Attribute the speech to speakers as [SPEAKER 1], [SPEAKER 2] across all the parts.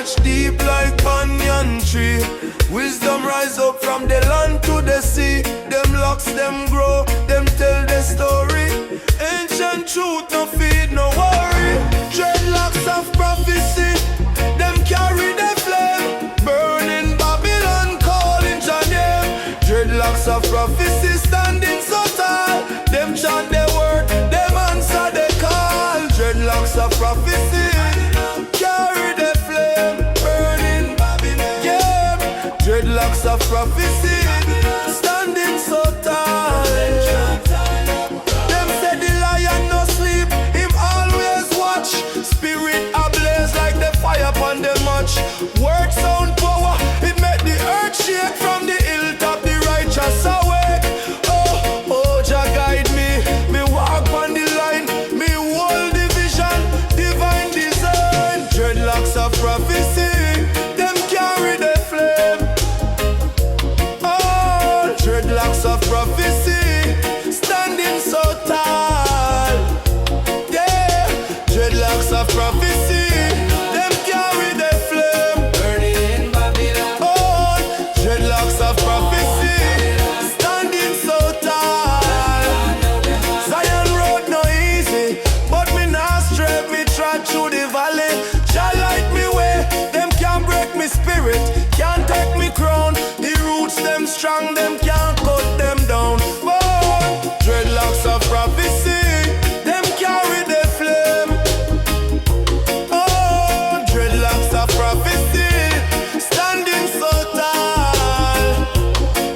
[SPEAKER 1] touch deep like banyan tree. Wisdom rise up from the land to the sea. Them locks, them grow, them tell the story. Ancient truth, no feed, no worry. Dreadlocks of prophecy, them carry the flame. Burning Babylon, calling your name. Dreadlocks of prophecy, standing so tall. Them chant the word, them answer the call. Dreadlocks of prophecy, carry the flame. Burning Babylon, yeah. Dreadlocks of prophecy, standing so tall. Them say the lion no sleep, him always watch. Spirit ablaze like the fire upon the match. Word sound power, it make the earth shake. From the hilltop the righteous awake. Oh, oh, Jah guide me, me walk on the line. Me hold the vision, divine design. Dreadlocks of prophecy, them carry the flame. Oh, dreadlocks of prophecy, standing so tall. Yeah, dreadlocks of prophecy, them carry the flame.
[SPEAKER 2] Burning in Babylon.
[SPEAKER 1] Oh, dreadlocks of prophecy, standing so tall. Zion road no easy, but me not straight. Me trod through the valley. Jah light me way. Them can't break me spirit, can't take me crown. The roots them strong, them can't cut them down. Oh, dreadlocks of prophecy, them carry the flame. Oh, dreadlocks of prophecy, standing so tall.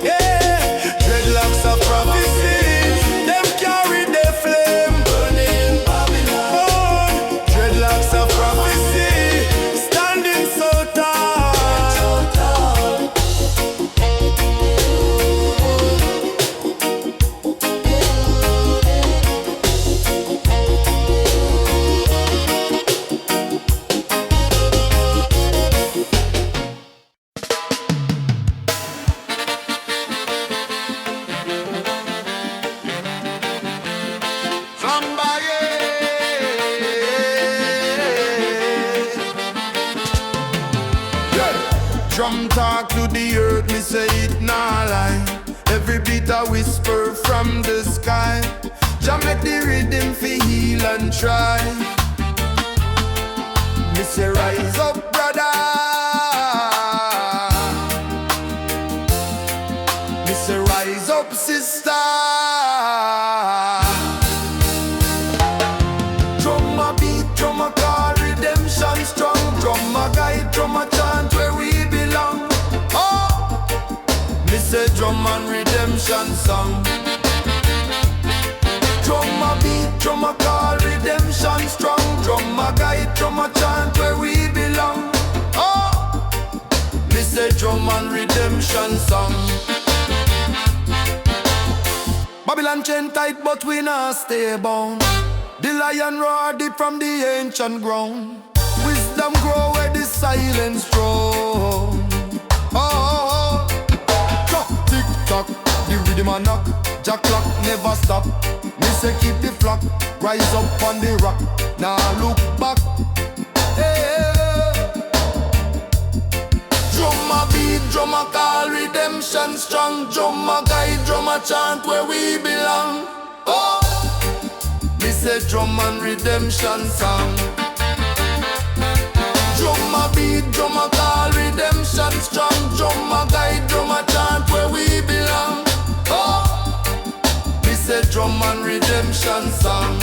[SPEAKER 1] Yeah, dreadlocks of prophecy, them carry the flame.
[SPEAKER 2] Burning in Babylon.
[SPEAKER 1] Oh, dreadlocks of prophecy, standing so tall. Drum talk to the earth, me say it nah lie. Every beat a whisper from the sky. Jah make the rhythm fi heal and try. Me say rise up, brother. Me say rise up, sister. Drum a beat, drum a call, redemption strong. Drum a guide, drum a chant where we belong. Oh, me say drum and redemption song. Drum a beat, drum a call, redemption strong. Drum a guide, drum a chant where we belong. Oh, me say drum and redemption song. Babylon chain tight, but we not stay bound. The lion roar deep from the ancient ground. Wisdom grow where the silence strong. Oh, tick tock, the rhythm a knock. Jack clock never stop. Me say keep the flock, rise up on the rock. Now look back. Hey. Drum a beat, drum a call, redemption strong. Drum a guide, drum a chant where we belong. Oh, me say drum and redemption song. Drum a beat, drum a call, redemption strong. Drum a guide, drum a chant where we belong. Oh, me say drum and redemption song.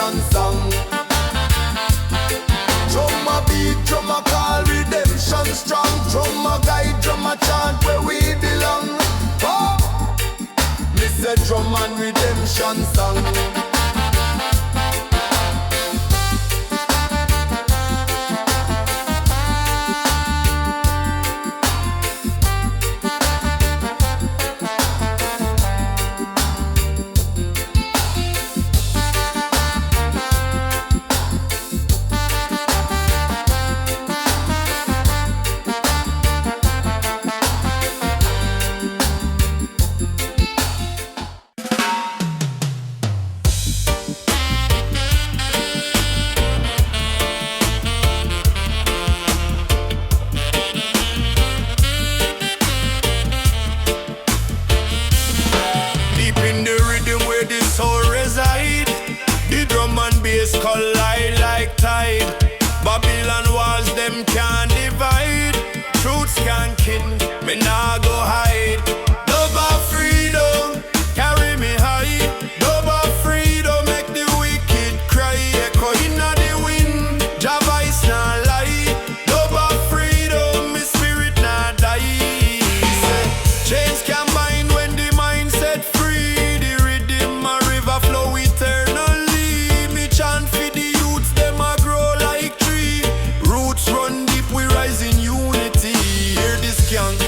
[SPEAKER 1] redemption song. Drum a beat, drum a call, redemption strong. Drum a guide, drum a chant where we belong. Oh, me say drum and redemption song.
[SPEAKER 3] Collide like tide. Babylon walls, them can't divide. Truths can't kill me, nah go hide. Love of freedom, carry me high. Love of freedom, make the wicked cry. Echo inna the wind, Jah voice nah lie. Love of freedom, me spirit nah die. Chains can bind when the mind set free. The rhythm a river flow eternally. Me chant for the youths, them a grow like tree. Roots run deep, we rise in unity. Hear this skank,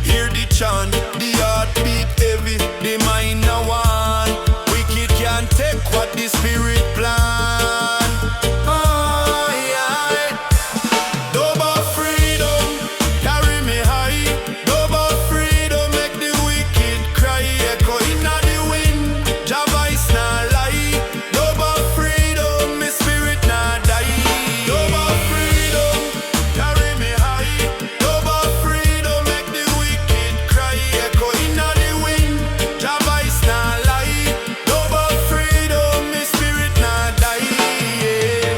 [SPEAKER 3] hear the chant. The heart beat heavy, the mind now one. Wicked can't take what the spirit plan. Oh yeah. Dove of freedom, carry me high. Dove of freedom, make the wicked cry. Echo inna the wind, Jah voice nah lie. Dove of freedom, me spirit nah die. Dove of freedom, carry me high. Dove of freedom, make the wicked cry. Echo inna the wind, Jah voice nah lie. Dove of freedom, me spirit nah die. Yeah.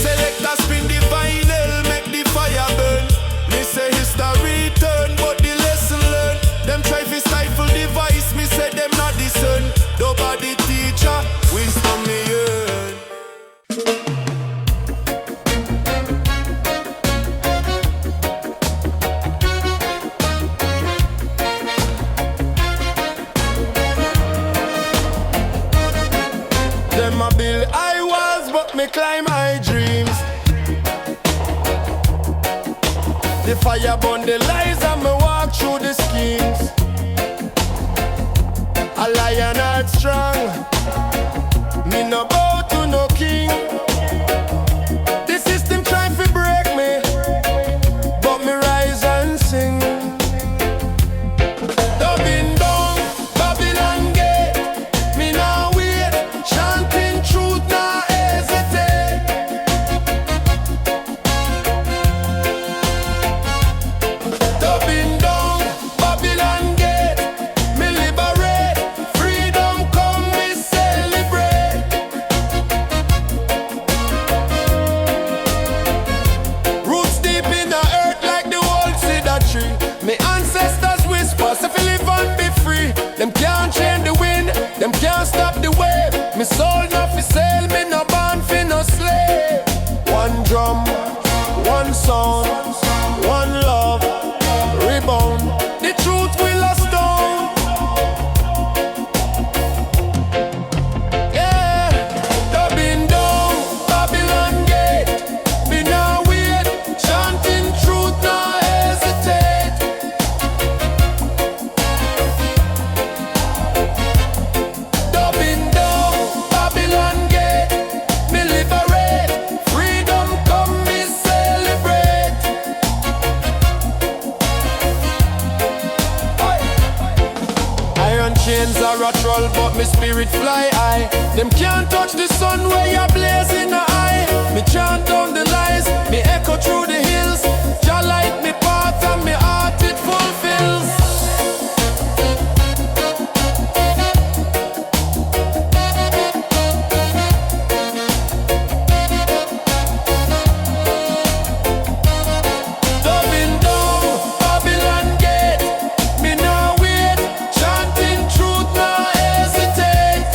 [SPEAKER 3] Select a spin the vinyl, make the fire burn. Me say history turn, but the lesson learned. Them try to stifle the voice, me say them not discern. Nobody teacher, wisdom me earn. Them a build high walls, but me climb high dreams. The fire burn the lies and me walk through the schemes. A lion heart strong, me no bow to no king. The system try to break me, but me rise and sing. Dubbing down Babylon gate, me now wait, chanting truth now hesitate. Dubbing down Babylon gate, me liberate, freedom come me celebrate. Roots deep in the earth like the old cedar tree. Me ancestors whisper, say fi live and be free. Them can't change the wind, them can't stop the wave. Me soul not fi sail, me no born fi no slave. One drum, one sound, one love, rebound. The truth will a stone. Yeah, dubbing down Babylon gate. Me now wait, chanting truth now hesitate. Dubbing down Babylon gate. Me liberate, freedom come me celebrate. Iron chains are a troll, but me spirit fly high. Them can't touch the sun where you blaze in the eye. Me chant down the lies, me echo through the hills. Jah light me path and me heart it fulfills. Dubbing down Babylon gate, me now wait, chanting truth now hesitate.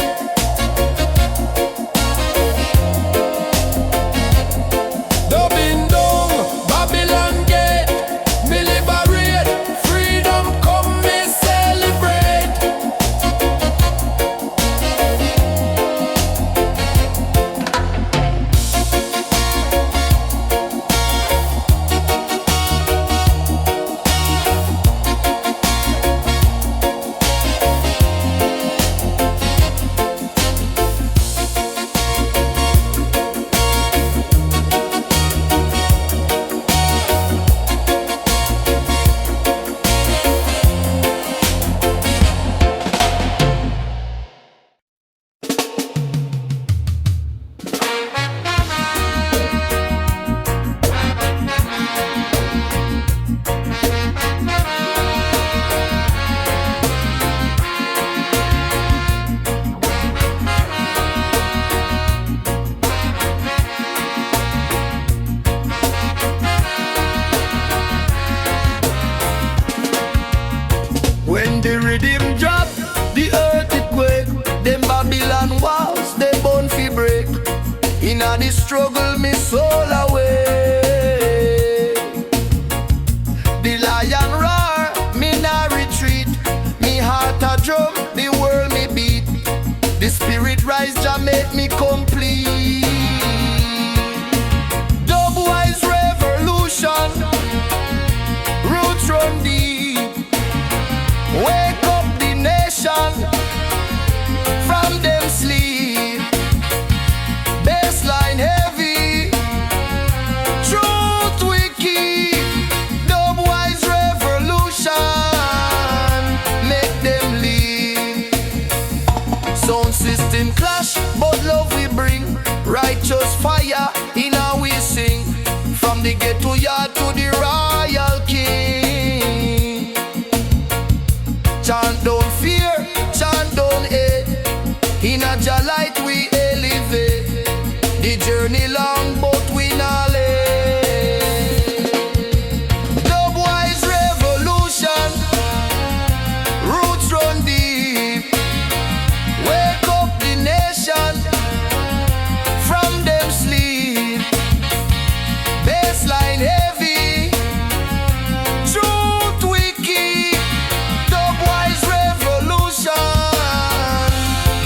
[SPEAKER 1] rhythm drop, the earth it quake. Them Babylon walls, they bone fi break. Inna the struggle, me soul away. The lion roar, me nah retreat. Me heart a drum, the world me beat. The spirit rise, Jah make me complete. Dubwise revolution, roots run deep. Wake up the nation from them sleep. Bassline heavy, truth we keep. Dubwise revolution, make them leave. Sound system clash, but love we bring. Righteous fire in how we sing. From the ghetto yard to the royal king. Chant don't fear, chant don't hate. In a Jah light we elevate. The journey long but we not late. Dubwise revolution, roots run deep. Wake up the nation from them sleep. Bassline heavy, truth we keep. Dubwise revolution,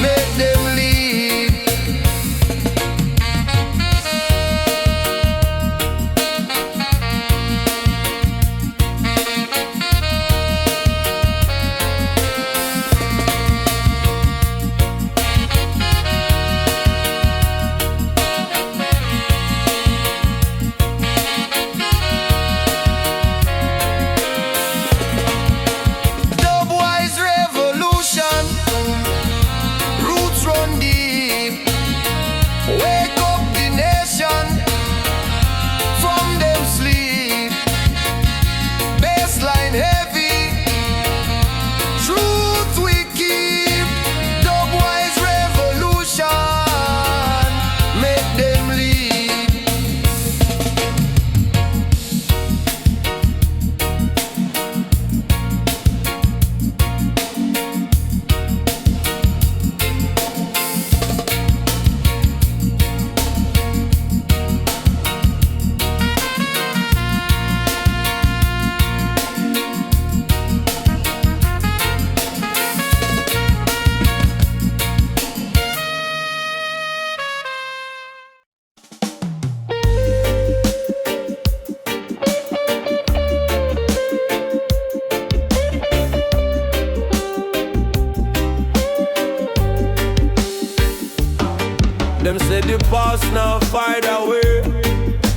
[SPEAKER 1] make them leave. Dubwise revolution, roots run deep. Wake up the nation from them sleep. Bassline heavy, truth we keep. Dubwise revolution, make them leave.
[SPEAKER 3] Them say the past now fade away.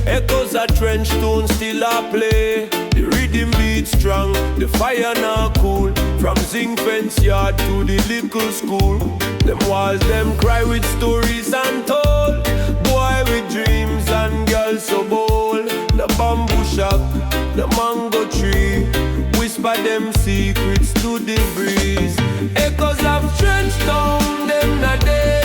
[SPEAKER 3] Echoes a trench tune still a play. The rhythm beat strong, the fire now cool. From zinc fence yard to the little school. Them walls them cry with stories untold. Boy with dreams and girls so bold. The bamboo shop, the mango tree. Whisper them secrets to the breeze. Echoes of trench town, them not dead.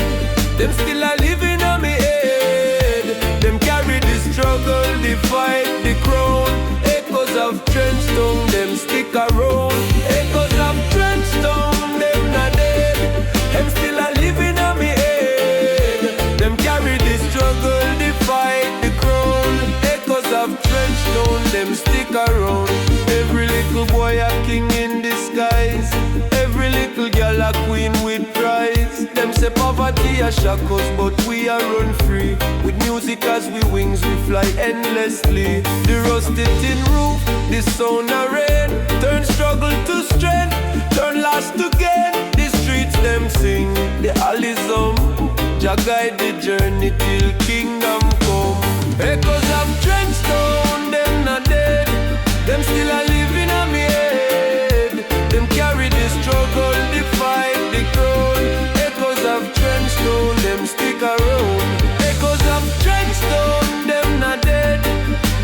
[SPEAKER 3] Them still a living on me head. Them carry the struggle, the fight, the crown. Echoes of trench town, them stick around. Echoes of trench town, them not dead. Them still a living on me head. Them carry the struggle, the fight, the crown. Echoes of trench town, them stick around. Every little boy a king in disguise. Every little girl a queen with prize. Them say poverty a shackles, but we are run free. With music as we wings, we fly endlessly. The rusted tin roof, the sound of rain. Turn struggle to strength, turn last to gain. The streets them sing, the alism. Jah guide the journey till kingdom come. Echoes of trench town, them not dead. Them still a living on me head. Them carry the struggle, the fight, the crown. Echoes of trench town, them stick around. Echoes of trench town, them not dead.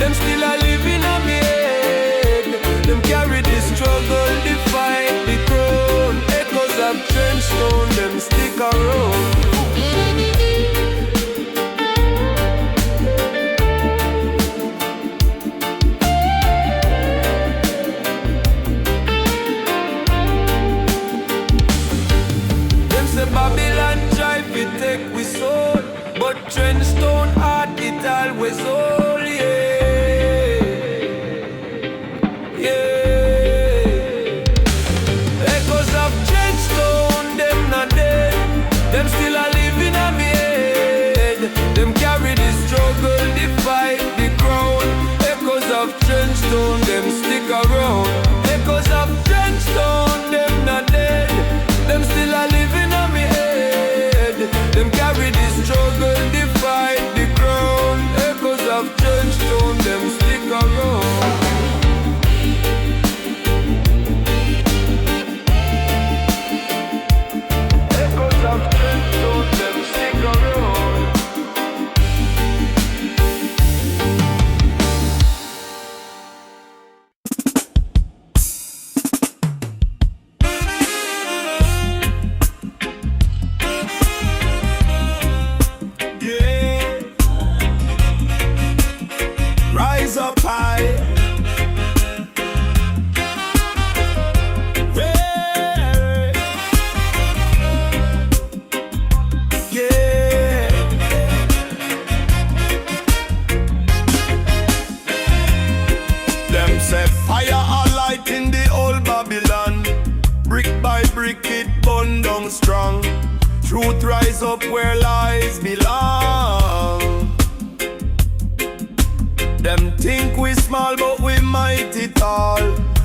[SPEAKER 3] Them still a living on me head. Them carry the struggle, the fight, the crown. Echoes of trench town, them stick around.
[SPEAKER 1] Babylon try to take we soul, but Trenchtown heart it always hold, yeah. Yeah. Echoes of Trenchtown, them not dead. Them still a living on me head. Them carry the struggle, the fight, the crown. Echoes of Trenchtown, them stick around. Echoes of Trenchtown, them not dead. Them still a living on me head. Them carry the struggle, the fight, the crown. Echoes of Trenchtown, them stick around. Echoes of Trenchtown, them stick around. Rise up high. Yeah. Them say fire a light in the old Babylon. Brick by brick it burn down strong. Truth rise up where lies belong. Them think we small but we mighty tall.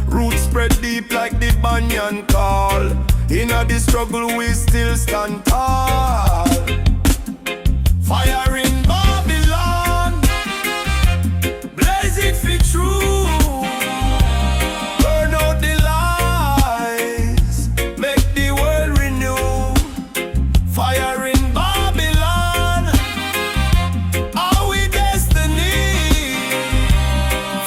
[SPEAKER 1] Roots spread deep like the banyan call. Inna the struggle we still stand tall. Fire in Babylon, blaze it for true. Burn out the lies, make the world renew. Fire in Babylon, our destiny.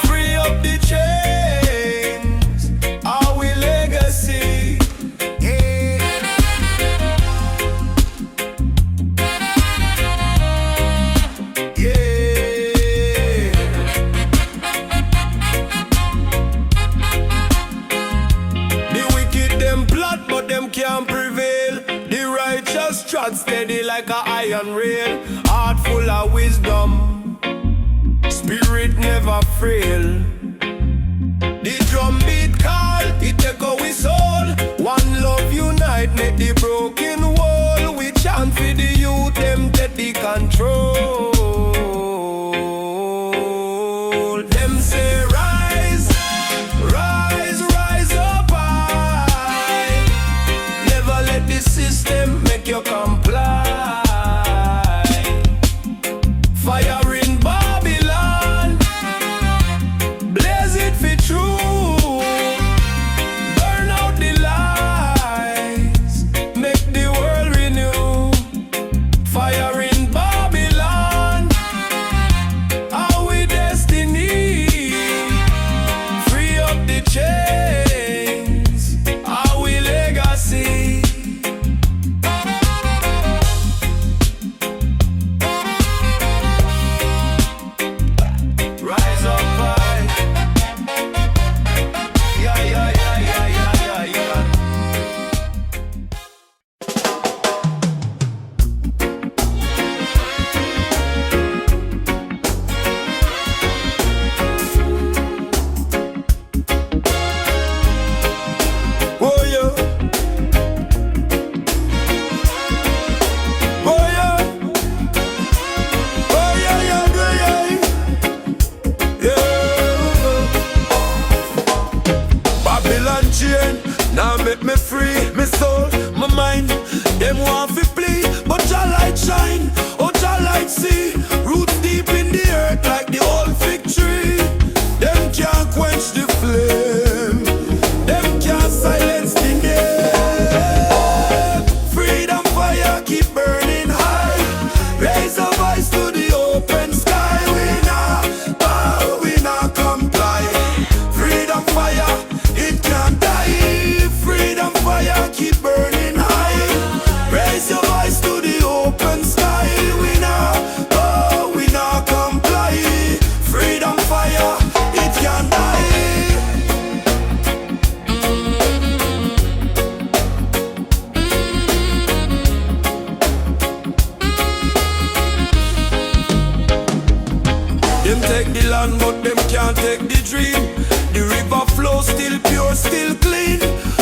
[SPEAKER 1] Free up the chains, our legacy. Yeah. Yeah. The wicked them plot but them can't prevail. The righteous trod steady like a iron rail. Heart full of wisdom, spirit never frail. The drum beat call, it echo we soul. One love unite, make the broken wall. We chant for the youth, them take the control. Them say rise, rise, rise up high. Never let the system make you comply. Fire in Babylon, blaze it for true. Burn out the lies, make the world renew. Fire in Babylon, our destiny. Free up the chains, our legacy. Rise up high. Yeah, yeah, yeah, yeah, yeah, yeah, yeah. Oh yeah. Oh yeah. Oh yeah, yeah, yeah, yeah. Babylon chain, now make me free. Me soul, my mind, them want fi plead, but your light shine, oh your light see. Roots deep in the earth like the old fig tree. Them can't quench the flame, them can't silence the name. Freedom fire keep burning high. Raise a voice to the open sky. We not bow, we not comply. Freedom fire, it can't die. Freedom fire keep burning high. Raise your voice to the open sky. We not bow. take the land, but them can't take the dream. The river flow still pure, still clean.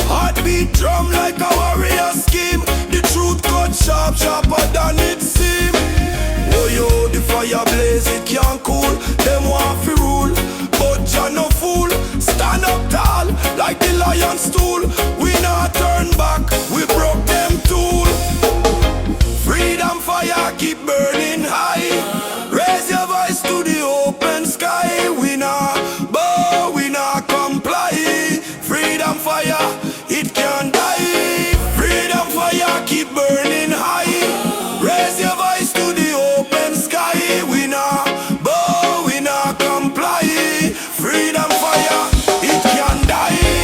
[SPEAKER 1] Heartbeat drum like a warrior scheme. The truth cut sharp, sharper than it seem. Oh yo, the fire blaze, it can't cool. Them want fi rule, but Jah no fool. Stand up tall, like the lion stool. We not turn back, we broke them tool. Freedom fire keep burning high. Raise your voice to the open sky. We not bow, we not comply. Freedom fire, it can't die. Freedom fire keep burning high. Raise your voice to the open sky. We not bow, we not comply. Freedom fire, it can't die.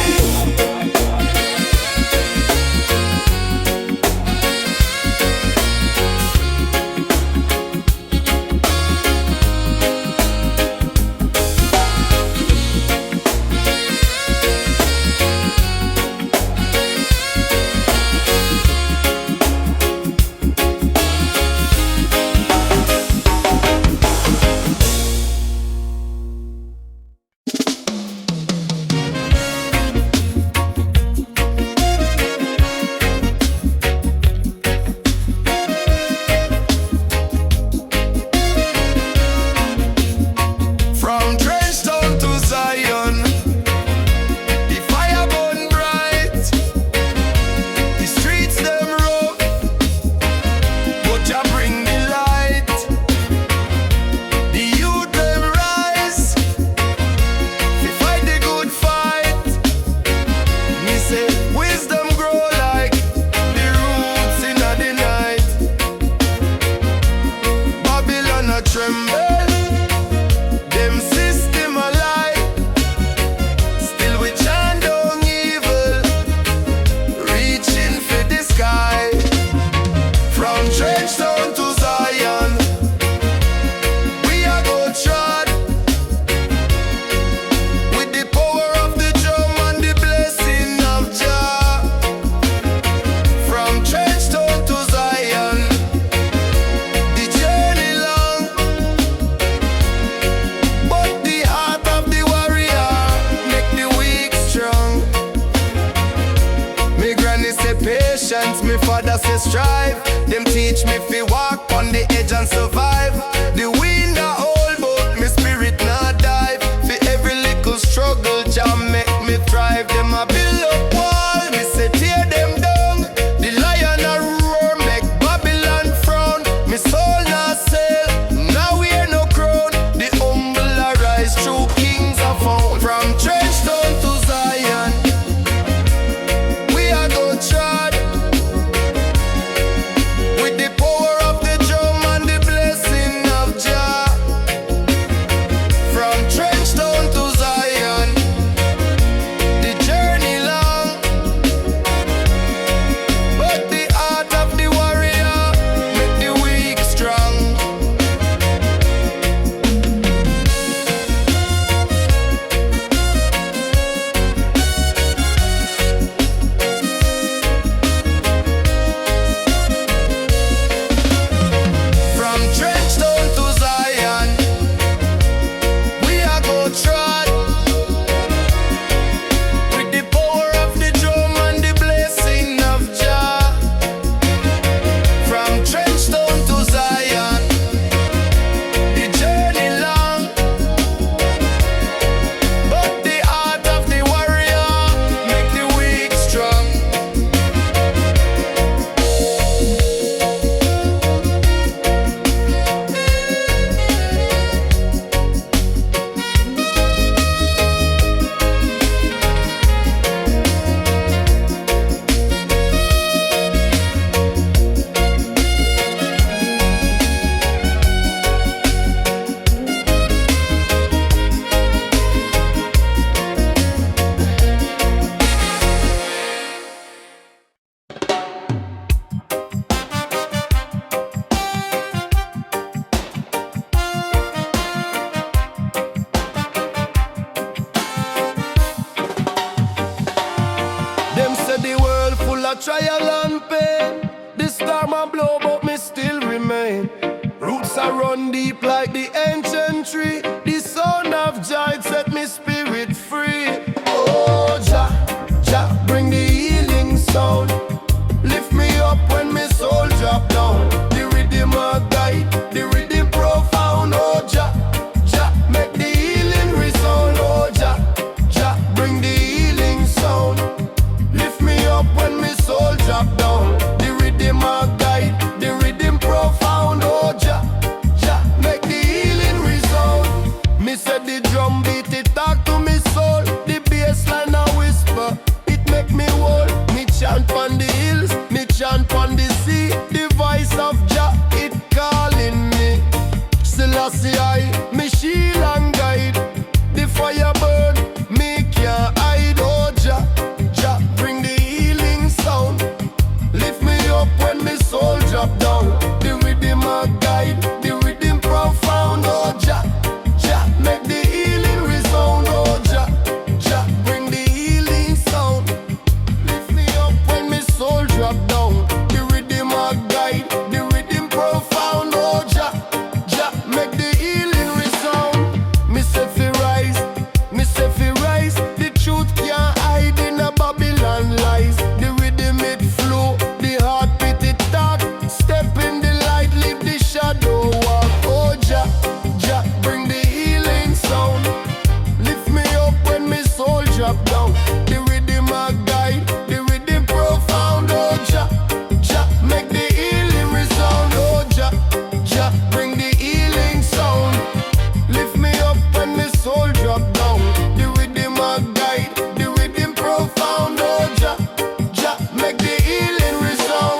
[SPEAKER 4] trial and pain. This storm a blow, but me still remain. Roots are run deep like the ancient tree. This on the hills, me chant on the sea. The voice of Jah, it calling me. Selassie I, me shield and guide. The fire burn, me can't hide. Oh Jah, Jah bring the healing sound. Lift me up when me soul drop down. The rhythm a guide, the rhythm profound. Oh Jah, Jah make the healing resound. Oh Jah, Jah bring the healing sound. Lift me up when me soul drop down. The rhythm a guide, the rhythm profound. Oh Jah, Jah make the healing resound. Me say fi rise, me say fi rise. The truth can't hide in a Babylon lies. The rhythm it flow, the heart beat it talk. Step in the light, leave the shadow walk. Oh Jah, Jah bring the healing sound. Lift me up when me soul drop down. The rhythm a guide, the rhythm profound. Oh Jah, Jah make the healing resound. Oh Jah, Jah bring the healing sound. Lift me up when me soul drop down. The rhythm a guide, the rhythm profound. Oh Jah, Jah make the healing resound.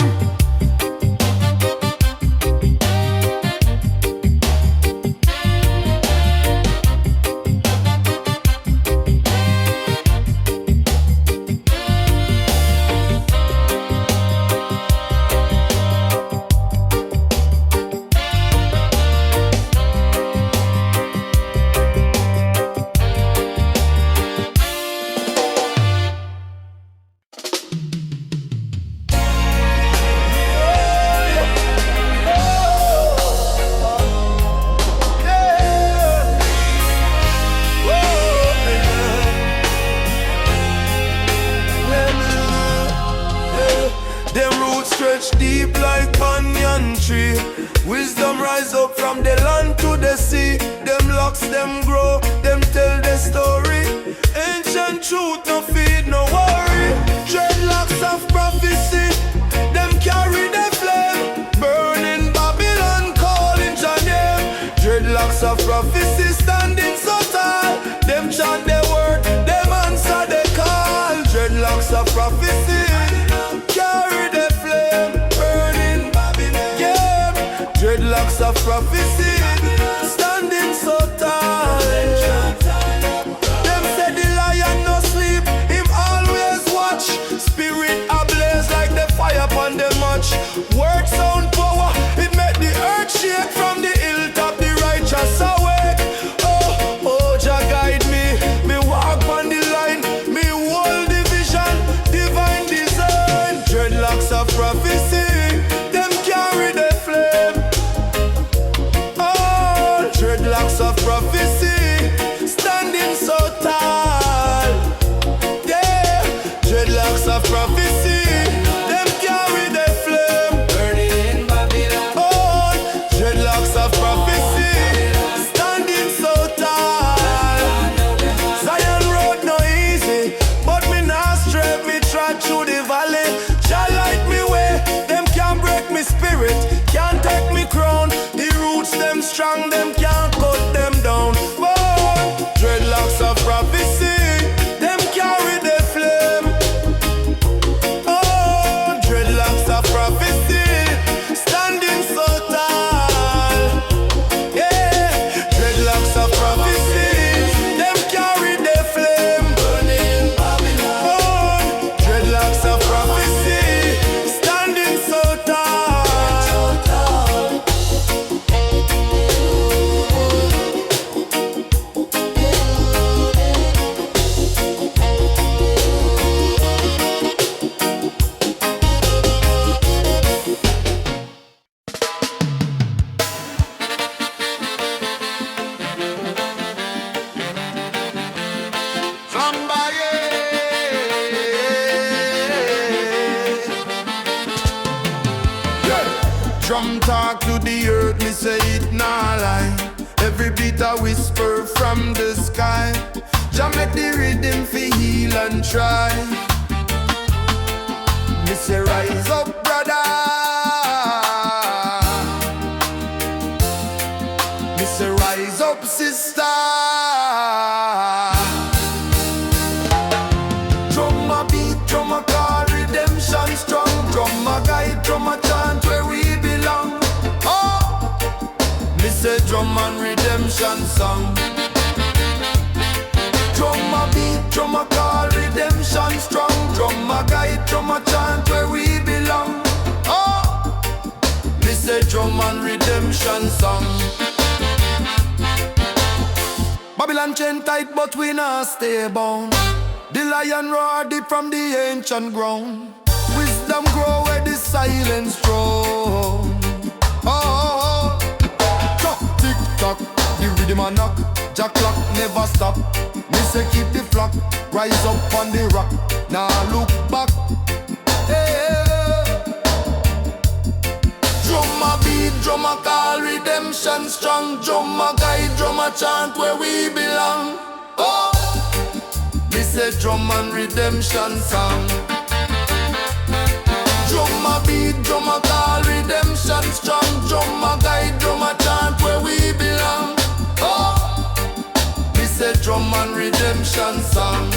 [SPEAKER 1] Them roots stretch deep like onion tree. Wisdom rise up from the land to the sea. Them locks them grow, them tell the story. Ancient truth no feed, no worry. Dreadlocks of prophecy, them carry the flame. Burning Babylon, calling Jah name. Dreadlocks of prophecy standing so tall. Them chant the word, them answer the call. Dreadlocks of prophecy carry the flame, burning Babylon. Yeah, dreadlocks of prophecy, standing so tall. Them say the lion no sleep, him always watch. Spirit ablaze like the fire upon the match. Word sound power, it make the earth shake. From the hilltop the righteous awake. Oh, oh, Jah guide me, me walk on the line. Me hold the vision, divine design. Dreadlocks of prophecy, them carry the flame. Oh, dreadlocks of prophecy, standing so tall. Yeah, dreadlocks of prophecy, them carry the flame.
[SPEAKER 2] Burning in Babylon.
[SPEAKER 1] Oh, dreadlocks of prophecy, standing so tall. Zion road no easy, but me not straight. Me trod through the valley. Jah light me way, them can't break me spirit, can't take me crown. The roots them strong, them can't cut them down. Oh, dreadlocks of prophecy, them carry the flame. Oh, dreadlocks of prophecy, standing so tall. Yeah, dreadlocks of prophecy, them carry the flame.
[SPEAKER 2] Burning Babylon.
[SPEAKER 1] Oh, dreadlocks of prophecy, standing so tall. Drum talk to the earth, me say it nah lie. Every beat a whisper from the sky. Jah make the rhythm fi heal and try. Me say rise up, brother. Me say rise up, sister. Drum a beat, drum a call, redemption. redemption song. Drum a beat, drum a call, redemption strong. Drum a guide, drum a chant where we belong. Oh, me say drum and redemption song. Babylon chain tight, but we not stay bound. The lion roar deep from the ancient ground. Wisdom grow where the silence strong. Oh, tick tock, the rhythm a knock. Jack clock never stop. Me say keep the flock, rise up on the rock. Now look back. Hey. Drum a beat, drum a call, redemption strong. Drum a guide, drum a chant where we belong. Oh, me say drum and redemption song. Drum a beat, drum a call, redemption strong. Drum a guide, drum a chant where we belong. Oh, me say drum and redemption song.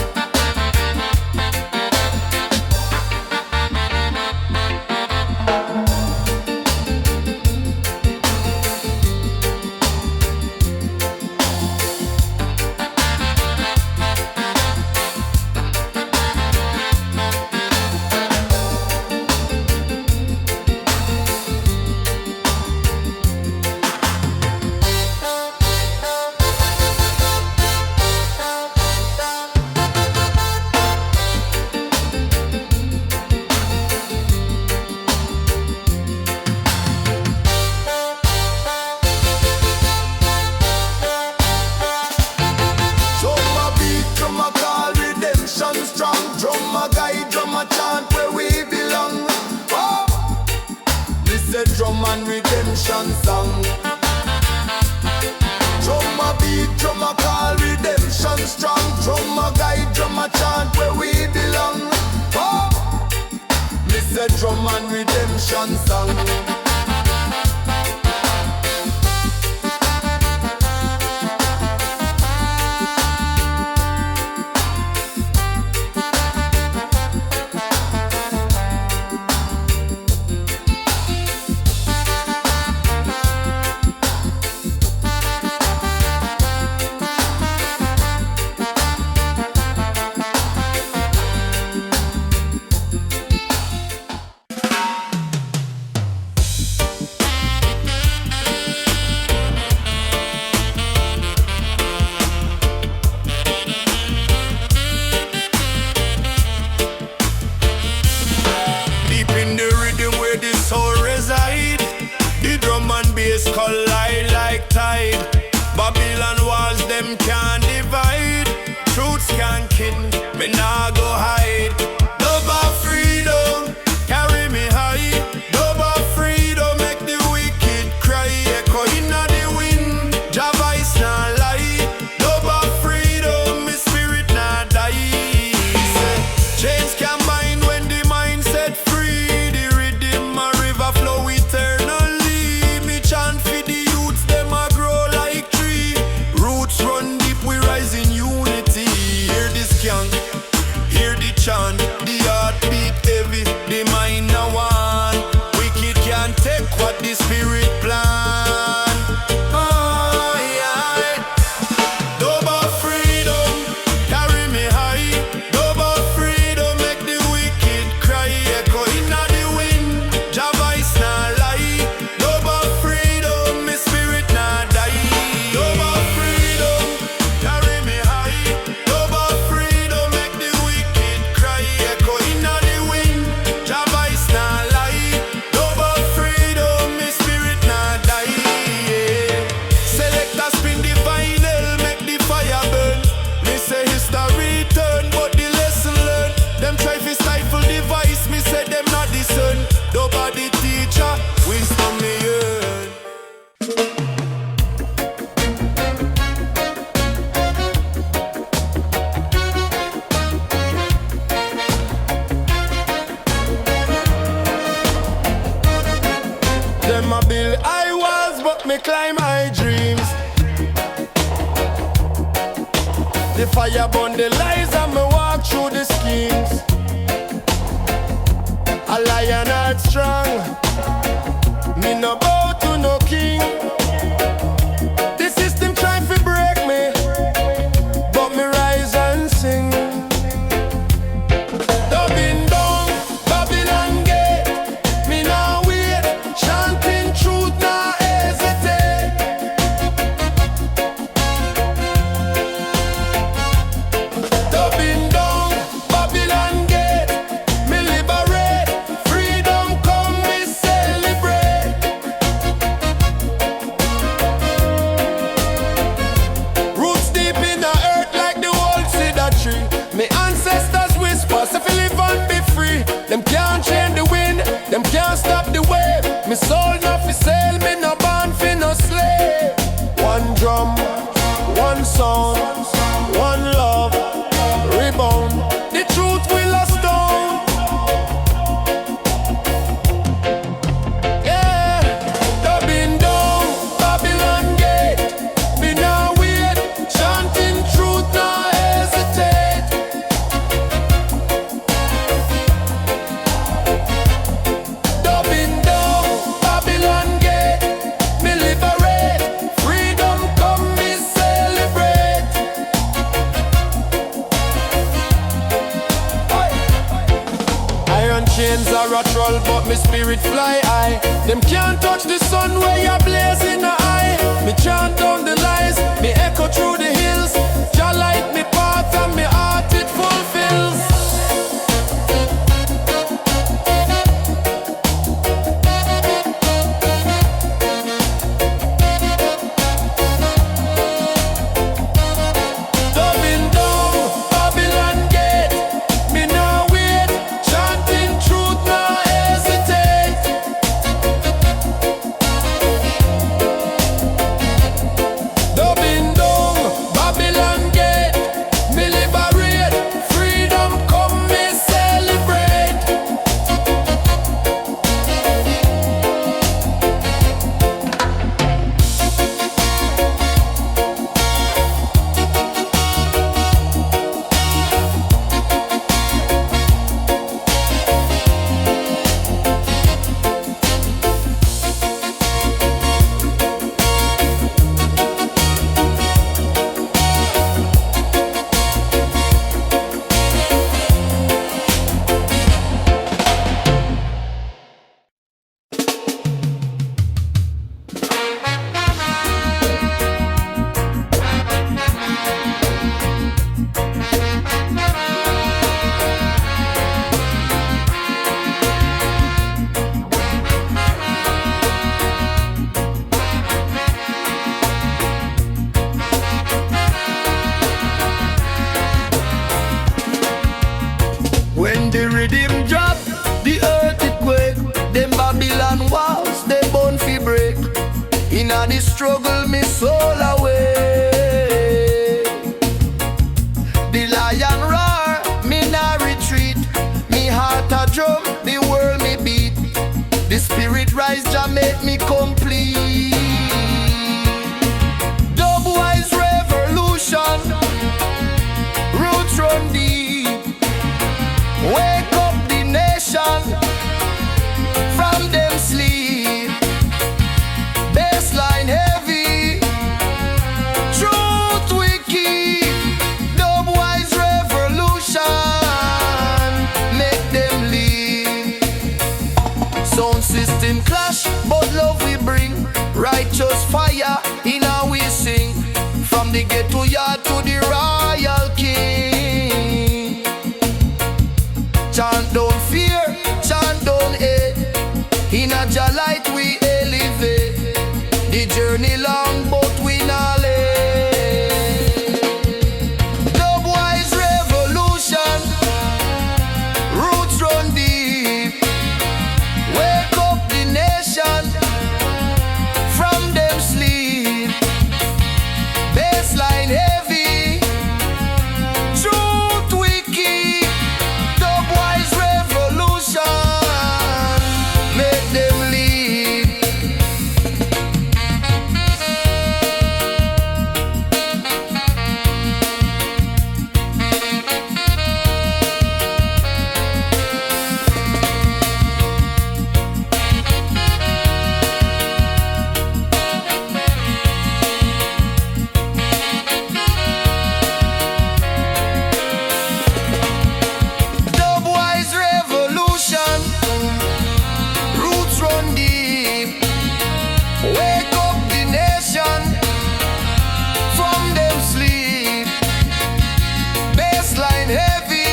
[SPEAKER 1] Drum and redemption song. Drum a beat, drum a call, redemption strong. Drum a guide, drum a chant where we belong. Oh, me say drum and redemption song.
[SPEAKER 3] Collide like tide. Babylon walls, them can't divide. Truths can't kill me, nah go hide. Love of freedom, carry me high. Love of freedom, make the wicked cry. Echo inna the wind, Jah voice nah lie. Love of freedom, me spirit nah die. Chains can bind when the mind set free. The rhythm a river flow eternally. Me chant for the youths, them a grow like tree. Roots run deep, we rise in unity. Hear the skank, hear the chant. The heart beat heavy, the mind now one. Wicked can't take what the spirit plan. Oh yeah. Dub of freedom, carry me high. Dub of freedom, make the wicked cry. Echo inna the wind, Jah voice nah lie. Dub of freedom, me spirit nah die. Dub of freedom, carry me high. Dub of freedom, make the wicked cry. Echo inna the wind, Jah voice nah lie. Dub of freedom, me spirit nah die. Yeah. Select a spin the vinyl, make the fire burn. Me say history turn, but the lesson learned. Them try to stifle the voice, me say them not the son. Nobody teacher, wisdom me earn. Them a build high walls, but me climb high dreams. The fire burn the lies and me walk through the schemes. A lion heart strong, me no bow to no king. The system try
[SPEAKER 4] but my spirit fly high. Them can't touch the sun where you blaze in the eye. Me chant down the lies, me echo through the hills. Jah light me path and me heart it fulfills. Dubbing down Babylon gate, me now wait, chanting truth now hesitate. Dubbing down Babylon gate, me liberate, freedom come me celebrate. When the rhythm drop, the earth it quake. Them Babylon walls, they bone fi break. Inna the struggle, me soul away. The lion roar, me nah retreat. Me heart a drum, the world me beat. The spirit rise, Jah make me complete. Dubwise revolution, roots run deep. Wake up the nation from them sleep. Bassline heavy, truth we keep. Dubwise revolution, make them leave. Sound system clash, but love we bring. Righteous fire in how we sing. From the ghetto yard to the royal king. Chant don't fear, chant don't hate. In a Jah light we elevate. The journey long but we not late. Dubwise revolution, roots run deep. Wake up the nation from them sleep. Bassline heavy, truth we keep. Dubwise revolution, make them lead. Dubwise revolution, roots run deep. Wake up the nation from them sleep. Bassline heavy,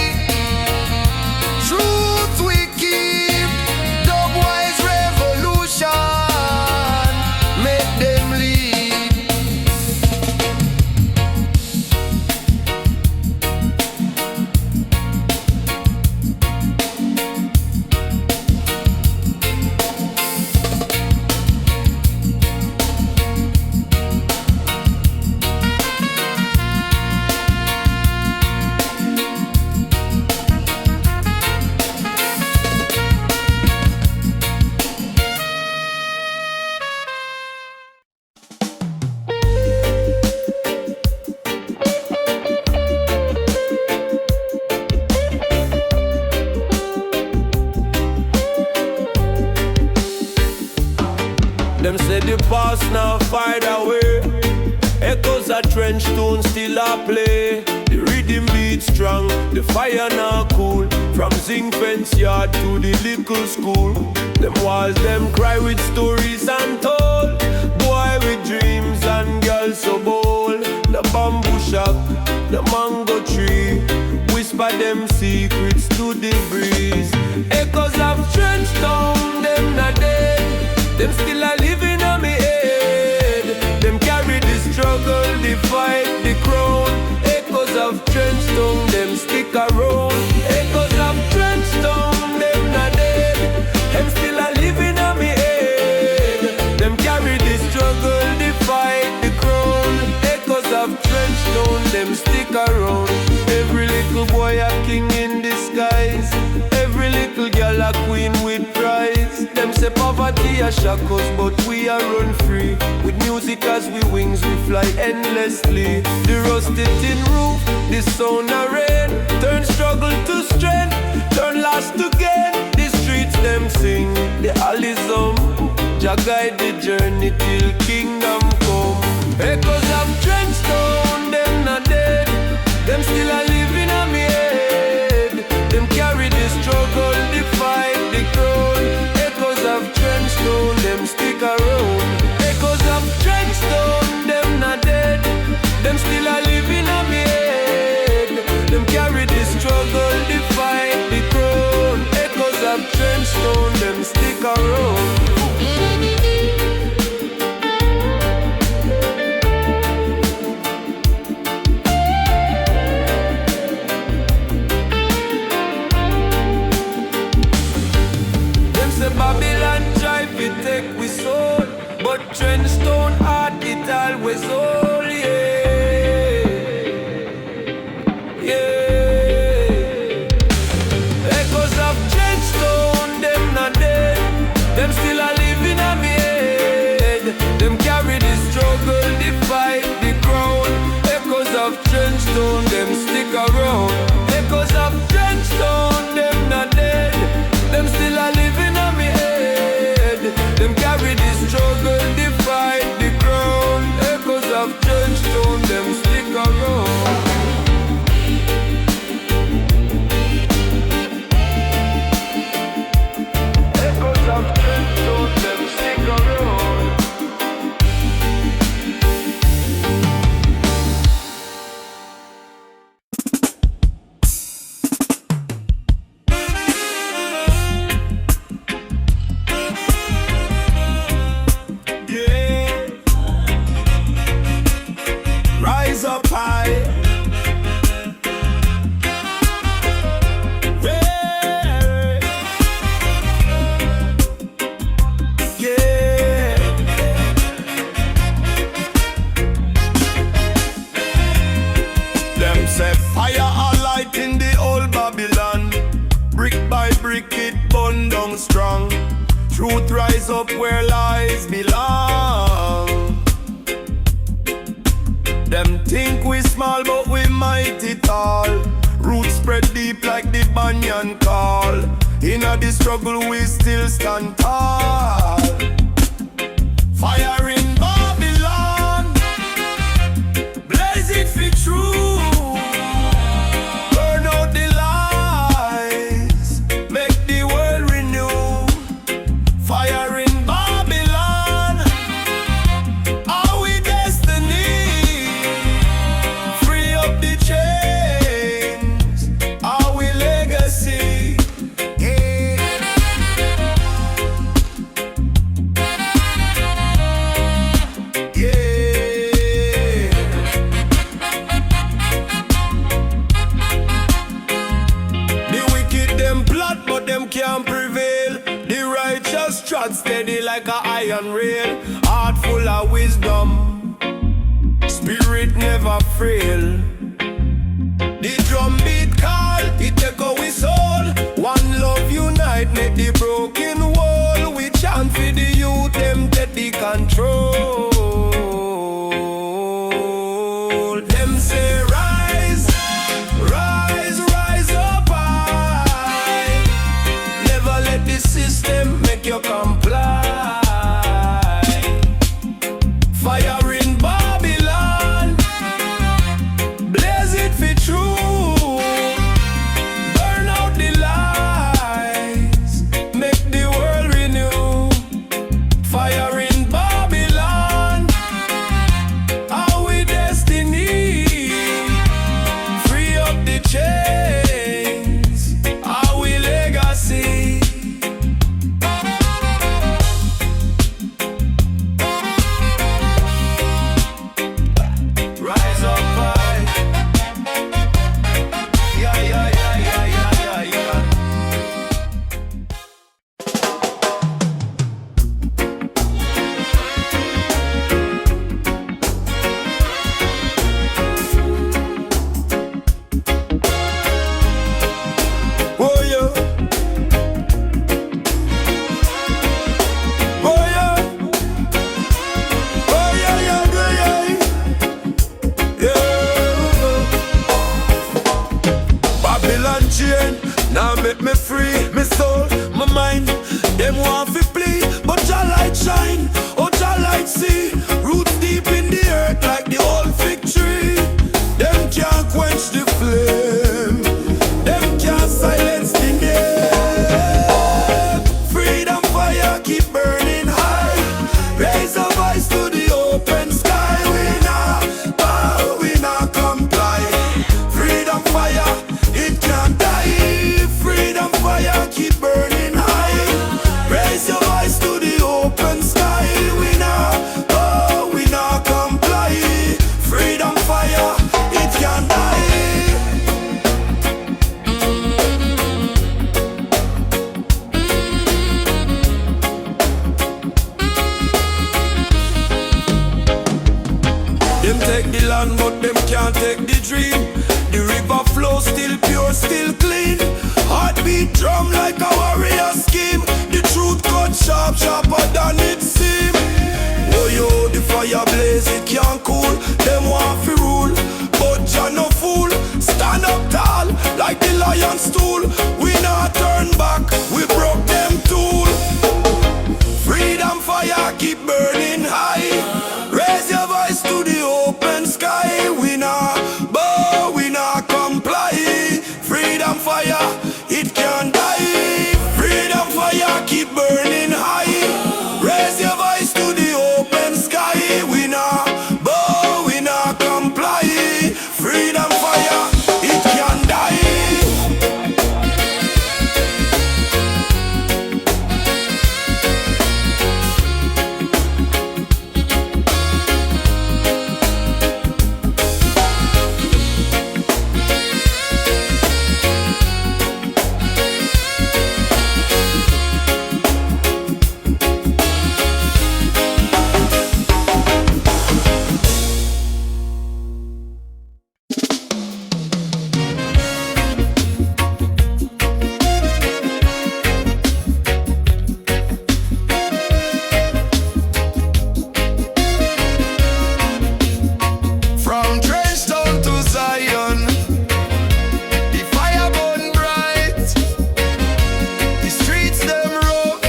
[SPEAKER 4] truth we keep. Dubwise revolution, make them lead.
[SPEAKER 3] Them say the past now fight away. Echoes a trench tune still a play. The rhythm beat strong, the fire now cool. From zinc fence yard to the little school. Them walls them cry with stories untold. Boy with dreams and girls so bold. The bamboo shop, the mango tree, whisper them secrets to the breeze. Echoes of trench town, them not dead. Them still a living on me head. Them carry the struggle, the fight, the crown. Echoes of trench town, them stick around. Echoes of trench town, them not dead. Them still a living on me head. Them carry the struggle, the fight, the crown. Echoes of trench town, them stick around. Every little boy a king in disguise. Every little girl a queen with prize. Them say poverty a shackles, but we are run free. With music as we wings, we fly endlessly. The rusted tin roof, the sound of rain. Turn struggle to strength, turn lost to gain. The streets them sing, the alism. Jah guide the journey till kingdom come. Echoes of trench town, them not dead. Them still a living on me head. Them carry the struggle, the fight, the crown. Echoes of trench town, them stick around. Echoes of trench town, them not dead. Them still a living on me head. Them carry the struggle, the fight, the crown. Echoes of trench town, them stick around. Babylon drive it take we soul, but Trenchstone heart it always hold, yeah, yeah. Echoes of Trenchstone, them not dead. Them still a living on me head. Them carry the struggle, the fight, the crown. Echoes of Trenchstone, them stick around. Echoes of Trenchstone, them not dead. Them still a living on me head. Them carry the struggle, the fight, the crown. Echoes of Trenchstone, them stick around. Echoes of Trenchstone, them stick around. Up high, yeah. Them say fire a light in the old Babylon. Brick by brick it burn down strong. Truth rise up where lies belong. Them think we small but we mighty tall. Roots spread deep like the banyan call. In a the struggle we still stand tall. Fire in Babylon, blaze it for true. Burn out the lies, make the world renew. Fire in Babylon, our destiny. Free up the chains, our legacy. Can't prevail. The righteous trod steady like a iron rail. Heart full of wisdom, spirit never frail. The drum beat call, it echo we soul. One love unite, make the broken wall. We chant for the youth, them take the control. Them say rise, rise, rise up high. Never let the system make you comply. Fire in Babylon,
[SPEAKER 1] Babylon, but them can't take the dream. The river flow still pure, still clean. Heartbeat drum like a warrior scheme. The truth cut sharp, sharper than it seem. Oh yo, the fire blaze, it can't cool. Them want fi rule, but Jah no fool. Stand up tall, like the lion stool. We not turn back, we broke them tool. Freedom fire keep burning high. Raise your voice to the open sky. We not bow, we not comply. Freedom fire, it can't die. Freedom fire keep burning high. Raise your voice to the open sky. We not bow, we not comply. Freedom fire, it can't die. From Kingston to Zion, the fire burn bright. The streets them rough,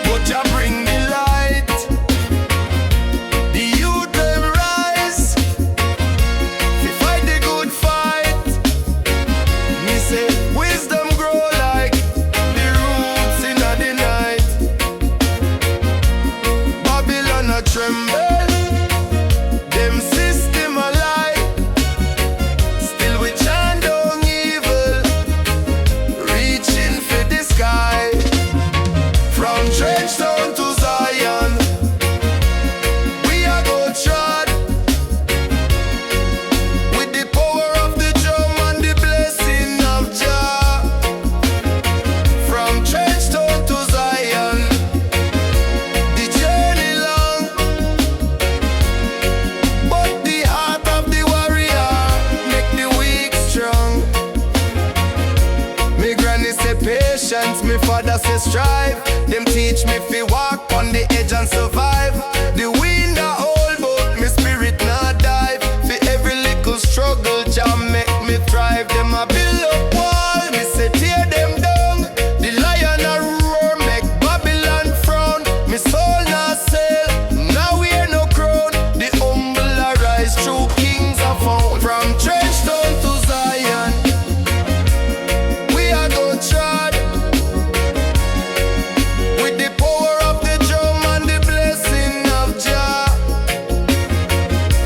[SPEAKER 1] but Jah bring the light. The youth them rise, we fight the good fight. Me say wisdom grow like the roots in the night. Babylon a tremble. Them system a lie. Still we chant down evil, reaching for the sky. From Kingston to Zion, we a go trod with the power of the drum and the blessing of Jah. From Kingston to Zion, the journey long. But the heart of the warrior make the weak strong. Me granny say patience, me father say strive. Them teach me fi walk on the edge and survive. The wind a hold but me spirit not dive. For every little struggle Jah make me thrive. Them a build up wall, me say tear them down. The lion a roar, make Babylon frown. Me soul not sell, now wear no crown. The humble arise, true kings are found. From Kingston to Zion, we are go trod with the power of the drum and the blessing of Jah.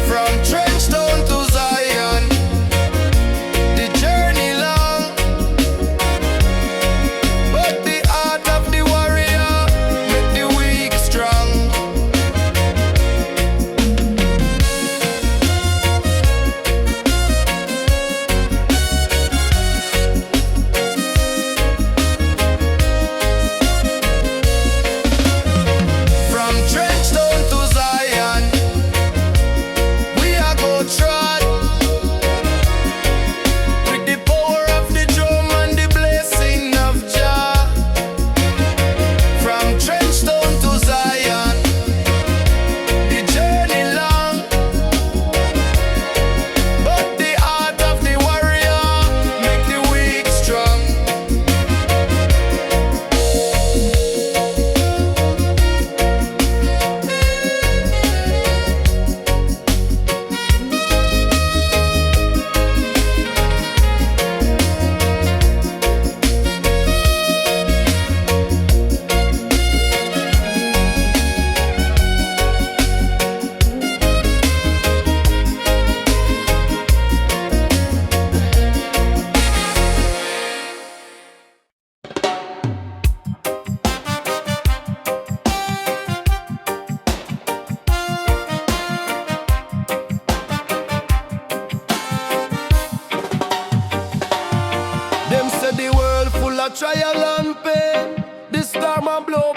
[SPEAKER 1] From Kingston to Zion, the journey long. But the heart of the warrior make the weak strong. From Kingston to Zion, we are go trod with the power of the drum and the blessing of Jah. From Kingston to Zion, the journey long. But the heart of the warrior make the weak strong. Them say the world full of trial and pain. The storm a blow